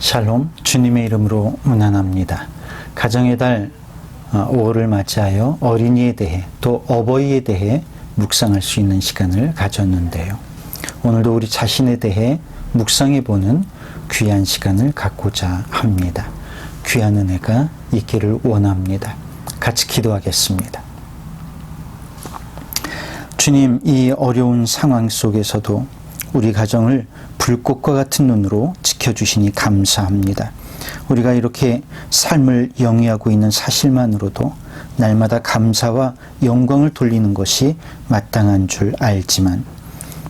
샬롬, 주님의 이름으로 문안합니다. 가정의 달 5월을 맞이하여 어린이에 대해 또 어버이에 대해 묵상할 수 있는 시간을 가졌는데요. 오늘도 우리 자신에 대해 묵상해보는 귀한 시간을 갖고자 합니다. 귀한 은혜가 있기를 원합니다. 같이 기도하겠습니다. 주님, 이 어려운 상황 속에서도 우리 가정을 불꽃과 같은 눈으로 지켜주시니 감사합니다. 우리가 이렇게 삶을 영위하고 있는 사실만으로도 날마다 감사와 영광을 돌리는 것이 마땅한 줄 알지만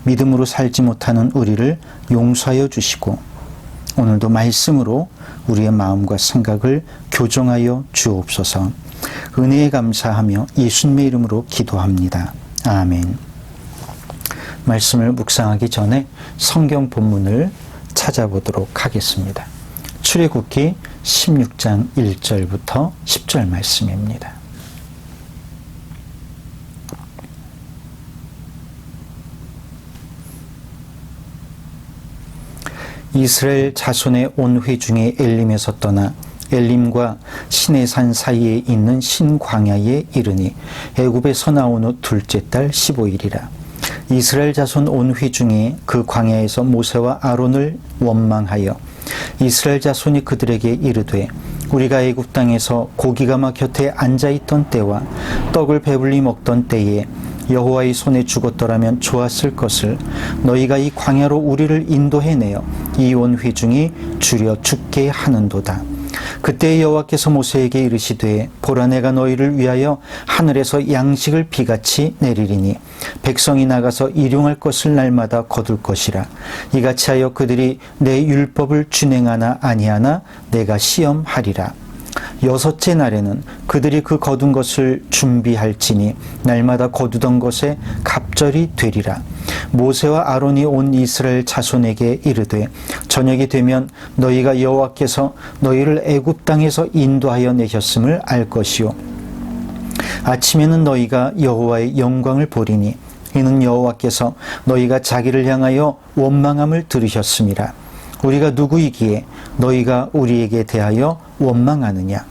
믿음으로 살지 못하는 우리를 용서하여 주시고 오늘도 말씀으로 우리의 마음과 생각을 교정하여 주옵소서. 은혜에 감사하며 예수님의 이름으로 기도합니다. 아멘. 말씀을 묵상하기 전에 성경 본문을 찾아보도록 하겠습니다. 출애굽기 16장 1절부터 10절 말씀입니다. 이스라엘 자손의 온 회중이 엘림에서 떠나 엘림과 시내산 사이에 있는 신광야에 이르니 애굽에서 나온 후 둘째 달 15일이라. 이스라엘 자손 온 회중이 그 광야에서 모세와 아론을 원망하여 이스라엘 자손이 그들에게 이르되 우리가 애굽 땅에서 고기가마 곁에 앉아있던 때와 떡을 배불리 먹던 때에 여호와의 손에 죽었더라면 좋았을 것을 너희가 이 광야로 우리를 인도해내어 이 온 회중이 줄여 죽게 하는도다. 그때 여호와께서 모세에게 이르시되 보라, 내가 너희를 위하여 하늘에서 양식을 비같이 내리리니 백성이 나가서 일용할 것을 날마다 거둘 것이라. 이같이 하여 그들이 내 율법을 준행하나 아니하나 내가 시험하리라. 여섯째 날에는 그들이 그 거둔 것을 준비할지니 날마다 거두던 것에 갑절이 되리라. 모세와 아론이 온 이스라엘 자손에게 이르되 저녁이 되면 너희가 여호와께서 너희를 애굽 땅에서 인도하여 내셨음을 알 것이요 아침에는 너희가 여호와의 영광을 보리니 이는 여호와께서 너희가 자기를 향하여 원망함을 들으셨음이라. 우리가 누구이기에 너희가 우리에게 대하여 원망하느냐.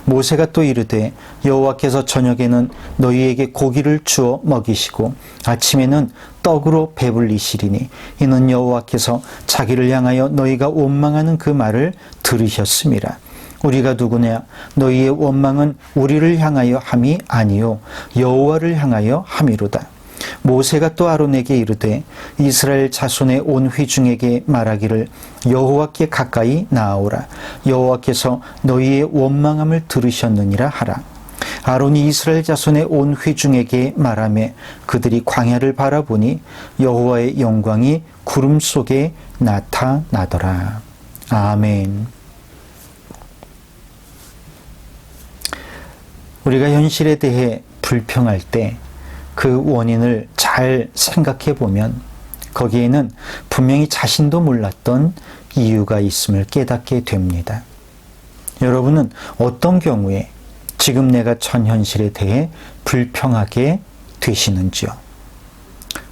모세가 또 이르되 여호와께서 저녁에는 너희에게 고기를 주어 먹이시고 아침에는 떡으로 배불리시리니 이는 여호와께서 자기를 향하여 너희가 원망하는 그 말을 들으셨음이라. 우리가 누구냐. 너희의 원망은 우리를 향하여 함이 아니요 여호와를 향하여 함이로다. 모세가 또 아론에게 이르되 이스라엘 자손의 온 회중에게 말하기를 여호와께 가까이 나아오라. 여호와께서 너희의 원망함을 들으셨느니라 하라. 아론이 이스라엘 자손의 온 회중에게 말하며 그들이 광야를 바라보니 여호와의 영광이 구름 속에 나타나더라. 아멘. 우리가 현실에 대해 불평할 때 그 원인을 잘 생각해 보면 거기에는 분명히 자신도 몰랐던 이유가 있음을 깨닫게 됩니다. 여러분은 어떤 경우에 지금 내가 처한 현실에 대해 불평하게 되시는지요?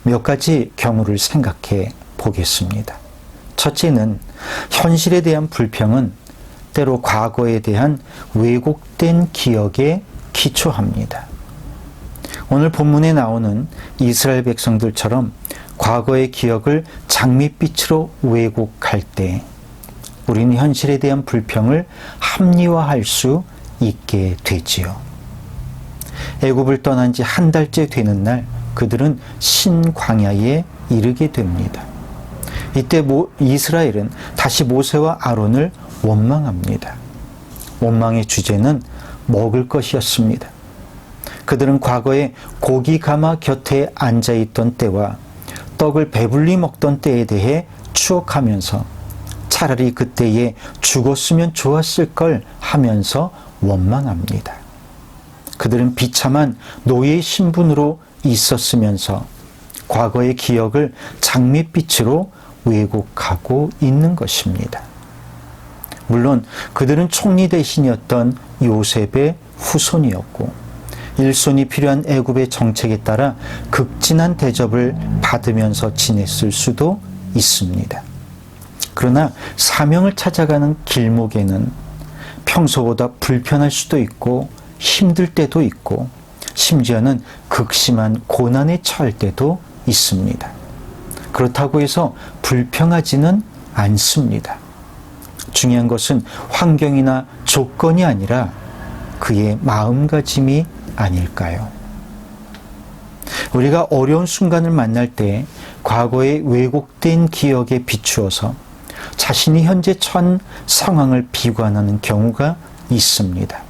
몇 가지 경우를 생각해 보겠습니다. 첫째는 현실에 대한 불평은 때로 과거에 대한 왜곡된 기억에 기초합니다. 오늘 본문에 나오는 이스라엘 백성들처럼 과거의 기억을 장밋빛으로 왜곡할 때 우리는 현실에 대한 불평을 합리화할 수 있게 되지요. 애굽을 떠난 지 한 달째 되는 날 그들은 신광야에 이르게 됩니다. 이때 이스라엘은 다시 모세와 아론을 원망합니다. 원망의 주제는 먹을 것이었습니다. 그들은 과거에 고기 가마 곁에 앉아있던 때와 떡을 배불리 먹던 때에 대해 추억하면서 차라리 그때에 죽었으면 좋았을 걸 하면서 원망합니다. 그들은 비참한 노예 신분으로 있었으면서 과거의 기억을 장밋빛으로 왜곡하고 있는 것입니다. 물론 그들은 총리 대신이었던 요셉의 후손이었고 일손이 필요한 애굽의 정책에 따라 극진한 대접을 받으면서 지냈을 수도 있습니다. 그러나 사명을 찾아가는 길목에는 평소보다 불편할 수도 있고 힘들 때도 있고 심지어는 극심한 고난에 처할 때도 있습니다. 그렇다고 해서 불평하지는 않습니다. 중요한 것은 환경이나 조건이 아니라 그의 마음가짐이 아닐까요? 우리가 어려운 순간을 만날 때 과거의 왜곡된 기억에 비추어서 자신이 현재 처한 상황을 비관하는 경우가 있습니다.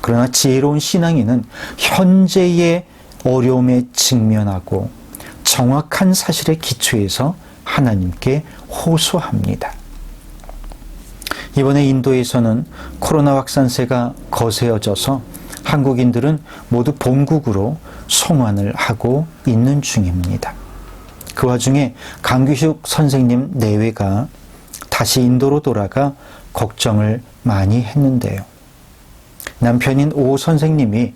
그러나 지혜로운 신앙인은 현재의 어려움에 직면하고 정확한 사실에 기초해서 하나님께 호소합니다. 이번에 인도에서는 코로나 확산세가 거세어져서 한국인들은 모두 본국으로 송환을 하고 있는 중입니다. 그 와중에 강규식 선생님 내외가 다시 인도로 돌아가 걱정을 많이 했는데요. 남편인 오 선생님이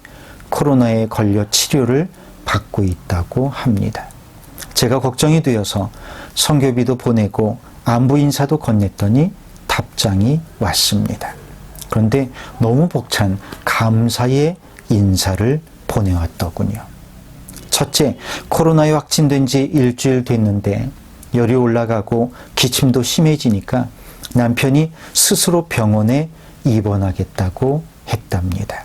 코로나에 걸려 치료를 받고 있다고 합니다. 제가 걱정이 되어서 선교비도 보내고 안부 인사도 건넸더니 답장이 왔습니다. 그런데 너무 벅찬 감사의 인사를 보내왔더군요. 첫째, 코로나에 확진된 지 일주일 됐는데 열이 올라가고 기침도 심해지니까 남편이 스스로 병원에 입원하겠다고 했답니다.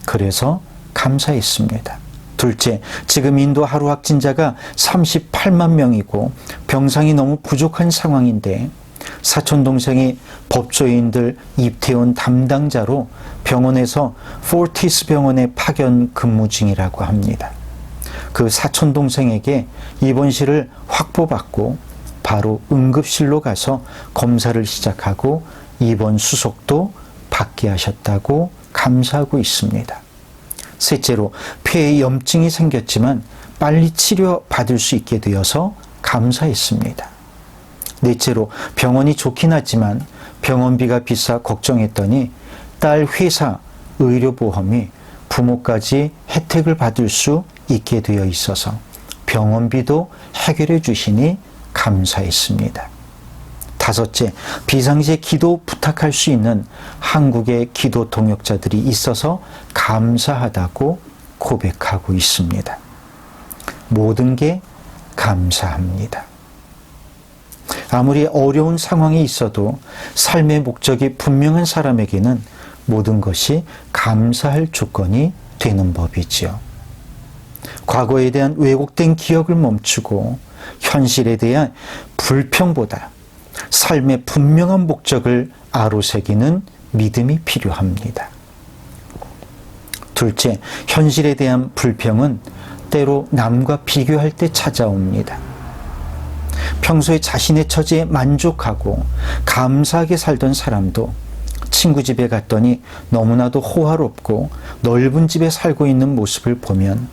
그래서 감사했습니다. 둘째, 지금 인도 하루 확진자가 38만 명이고 병상이 너무 부족한 상황인데 사촌 동생이 법조인들 입퇴원 담당자로 병원에서 포티스 병원에 파견 근무 중이라고 합니다. 그 사촌 동생에게 입원실을 확보받고 바로 응급실로 가서 검사를 시작하고 입원 수속도 받게 하셨다고 감사하고 있습니다. 셋째로 폐에 염증이 생겼지만 빨리 치료받을 수 있게 되어서 감사했습니다. 넷째로 병원이 좋긴 하지만 병원비가 비싸 걱정했더니 딸 회사 의료보험이 부모까지 혜택을 받을 수 있게 되어 있어서 병원비도 해결해 주시니 감사했습니다. 다섯째, 비상시에 기도 부탁할 수 있는 한국의 기도 동역자들이 있어서 감사하다고 고백하고 있습니다. 모든 게 감사합니다. 아무리 어려운 상황이 있어도 삶의 목적이 분명한 사람에게는 모든 것이 감사할 조건이 되는 법이지요. 과거에 대한 왜곡된 기억을 멈추고 현실에 대한 불평보다 삶의 분명한 목적을 아로새기는 믿음이 필요합니다. 둘째, 현실에 대한 불평은 때로 남과 비교할 때 찾아옵니다. 평소에 자신의 처지에 만족하고 감사하게 살던 사람도 친구 집에 갔더니 너무나도 호화롭고 넓은 집에 살고 있는 모습을 보면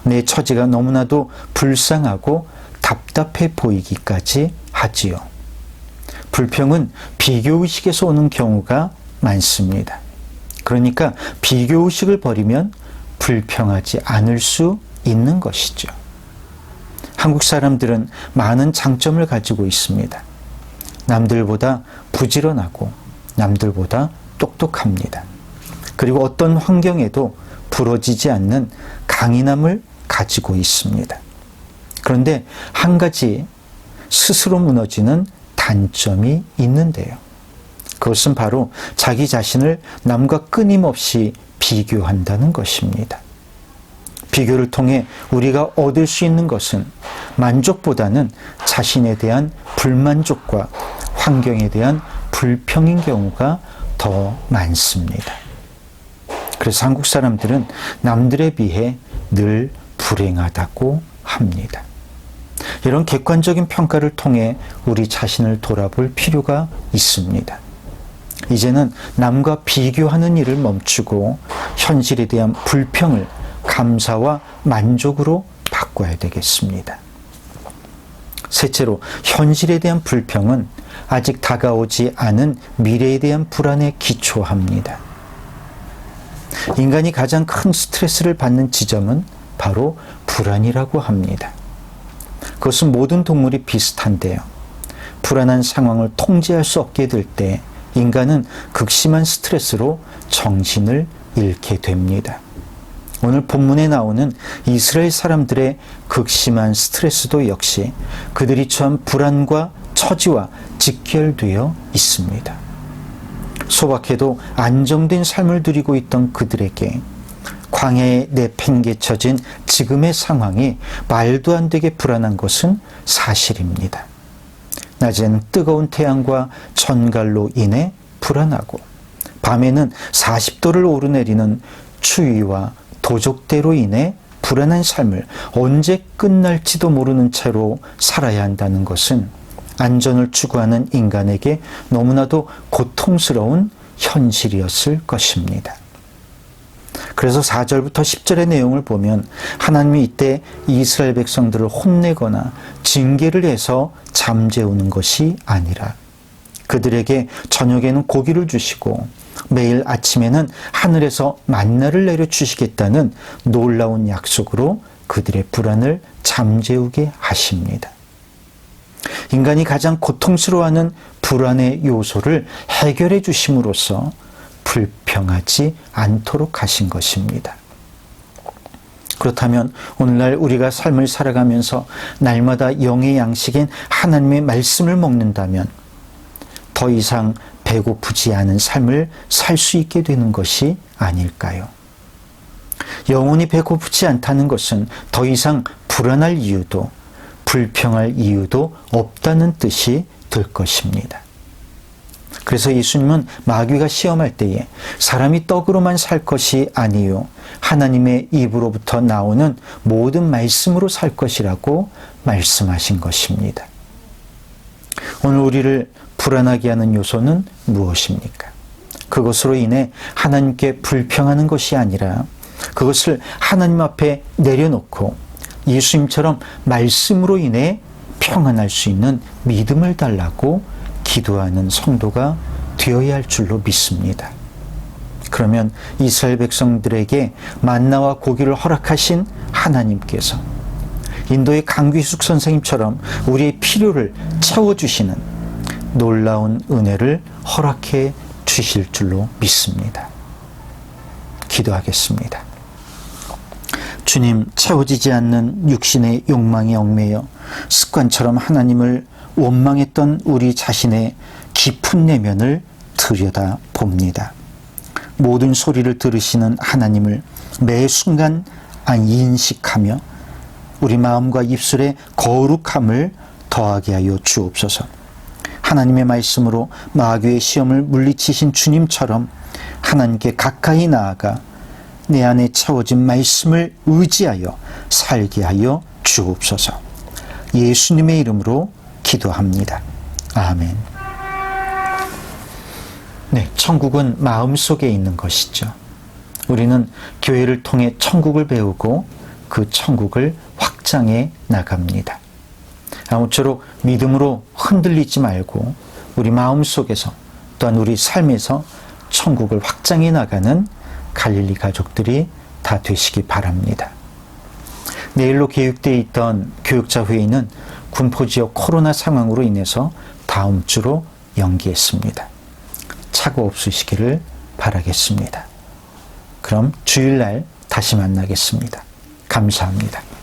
내 처지가 너무나도 불쌍하고 답답해 보이기까지 하지요. 불평은 비교의식에서 오는 경우가 많습니다. 그러니까 비교의식을 버리면 불평하지 않을 수 있는 것이죠. 한국 사람들은 많은 장점을 가지고 있습니다. 남들보다 부지런하고 남들보다 똑똑합니다. 그리고 어떤 환경에도 부러지지 않는 강인함을 가지고 있습니다. 그런데 한 가지 스스로 무너지는 단점이 있는데요. 그것은 바로 자기 자신을 남과 끊임없이 비교한다는 것입니다. 비교를 통해 우리가 얻을 수 있는 것은 만족보다는 자신에 대한 불만족과 환경에 대한 불평인 경우가 더 많습니다. 그래서 한국 사람들은 남들에 비해 늘 불행하다고 합니다. 이런 객관적인 평가를 통해 우리 자신을 돌아볼 필요가 있습니다. 이제는 남과 비교하는 일을 멈추고 현실에 대한 불평을 감사와 만족으로 바꿔야 되겠습니다. 셋째로, 현실에 대한 불평은 아직 다가오지 않은 미래에 대한 불안에 기초합니다. 인간이 가장 큰 스트레스를 받는 지점은 바로 불안이라고 합니다. 그것은 모든 동물이 비슷한데요. 불안한 상황을 통제할 수 없게 될 때 인간은 극심한 스트레스로 정신을 잃게 됩니다. 오늘 본문에 나오는 이스라엘 사람들의 극심한 스트레스도 역시 그들이 처한 불안과 처지와 직결되어 있습니다. 소박해도 안정된 삶을 누리고 있던 그들에게 광야에 내팽개쳐진 지금의 상황이 말도 안 되게 불안한 것은 사실입니다. 낮에는 뜨거운 태양과 전갈로 인해 불안하고 밤에는 40도를 오르내리는 추위와 도적대로 인해 불안한 삶을 언제 끝날지도 모르는 채로 살아야 한다는 것은 안전을 추구하는 인간에게 너무나도 고통스러운 현실이었을 것입니다. 그래서 4절부터 10절의 내용을 보면 하나님이 이때 이스라엘 백성들을 혼내거나 징계를 해서 잠재우는 것이 아니라 그들에게 저녁에는 고기를 주시고 매일 아침에는 하늘에서 만나를 내려주시겠다는 놀라운 약속으로 그들의 불안을 잠재우게 하십니다. 인간이 가장 고통스러워하는 불안의 요소를 해결해 주심으로써 불평하지 않도록 하신 것입니다. 그렇다면 오늘날 우리가 삶을 살아가면서 날마다 영의 양식인 하나님의 말씀을 먹는다면 더 이상 배고프지 않은 삶을 살 수 있게 되는 것이 아닐까요? 영혼이 배고프지 않다는 것은 더 이상 불안할 이유도 불평할 이유도 없다는 뜻이 될 것입니다. 그래서 예수님은 마귀가 시험할 때에 사람이 떡으로만 살 것이 아니요 하나님의 입으로부터 나오는 모든 말씀으로 살 것이라고 말씀하신 것입니다. 오늘 우리를 불안하게 하는 요소는 무엇입니까? 그것으로 인해 하나님께 불평하는 것이 아니라 그것을 하나님 앞에 내려놓고 예수님처럼 말씀으로 인해 평안할 수 있는 믿음을 달라고 기도하는 성도가 되어야 할 줄로 믿습니다. 그러면 이스라엘 백성들에게 만나와 고기를 허락하신 하나님께서 인도의 강귀숙 선생님처럼 우리의 필요를 채워주시는 놀라운 은혜를 허락해 주실 줄로 믿습니다. 기도하겠습니다. 주님, 채워지지 않는 육신의 욕망에 얽매여 습관처럼 하나님을 원망했던 우리 자신의 깊은 내면을 들여다 봅니다. 모든 소리를 들으시는 하나님을 매 순간 인식하며 우리 마음과 입술에 거룩함을 더하게 하여 주옵소서. 하나님의 말씀으로 마귀의 시험을 물리치신 주님처럼 하나님께 가까이 나아가 내 안에 채워진 말씀을 의지하여 살게 하여 주옵소서. 예수님의 이름으로 기도합니다. 아멘. 네, 천국은 마음속에 있는 것이죠. 우리는 교회를 통해 천국을 배우고 그 천국을 확장해 나갑니다. 아무쪼록 믿음으로 흔들리지 말고 우리 마음속에서 또한 우리 삶에서 천국을 확장해 나가는 갈릴리 가족들이 다 되시기 바랍니다. 내일로 계획되어 있던 교육자 회의는 군포지역 코로나 상황으로 인해서 다음 주로 연기했습니다. 착오 없으시기를 바라겠습니다. 그럼 주일날 다시 만나겠습니다. 감사합니다.